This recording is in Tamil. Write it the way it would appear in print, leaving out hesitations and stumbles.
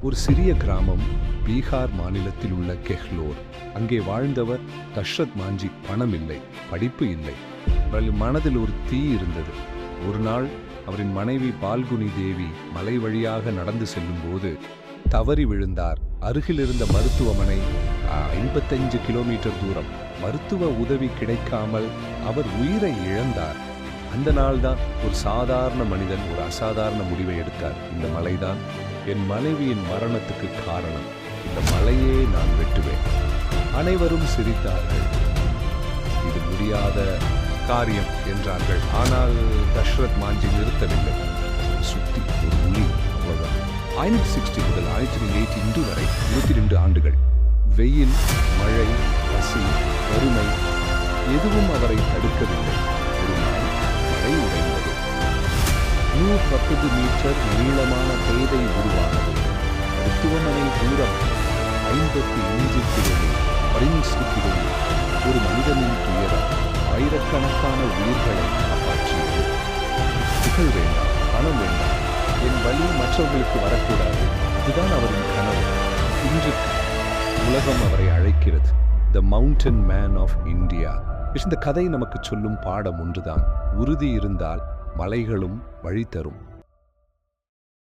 ஒரு சிறிய கிராமம், பீகார் மாநிலத்தில் உள்ள கெஹ்லோர். அங்கே வாழ்ந்தவர் தஷ்ரத் மாஞ்சி. பணம் இல்லை, படிப்பு இல்லை, மனதில் ஒரு தீ இருந்தது. ஒரு நாள் அவரின் மனைவி பால்குனி தேவி மலை வழியாக நடந்து செல்லும்போது தவறி விழுந்தார். அருகில் இருந்த மருத்துவமனை 55 கிலோமீட்டர் தூரம். மருத்துவ உதவி கிடைக்காமல் அவர் உயிரை இழந்தார். அந்த நாள்தான் ஒரு சாதாரண மனிதன் ஒரு அசாதாரண முடிவை எடுத்தார். இந்த மலைதான் என் மனைவியின் மரணத்துக்கு காரணம். இந்த மலையே நான் வெட்டுவேன். அனைவரும் சிரித்தார்கள். இது முடியாத காரியம் என்றார்கள். ஆனால் தஷ்ரத் மாஞ்சி நிறுத்தவில்லை. சுத்தி ஒரு உளி, அவ்வளவுதான். 1960 முதல் 1982 வரை 22 ஆண்டுகள். வெயில், மழை, பசி, வறுமை எதுவும் அவரை தடுக்கவில்லை. ஒரு நாள் மழை உடைந்தது. 110 மீட்டர் நீளமான பேதை உருவானது. மருத்துவமனை தூரம் 55 கிலோமீட்டர். ஒரு மனிதனின் துயரம் ஆயிரக்கணக்கான உயிர்களை காப்பாற்றியது. புகழ் வேண்டாம், பணம் வேண்டாம், என் வழி மற்றவர்களுக்கு வரக்கூடாது. இதுதான் அவரின் கனவு. இன்று உலகம் அவரை அழைக்கிறது. The mountain man of India. இந்த கதை நமக்கு சொல்லும் பாடம் ஒன்றுதான். உறுதி இருந்தால் மலைகளும் வழி தரும்.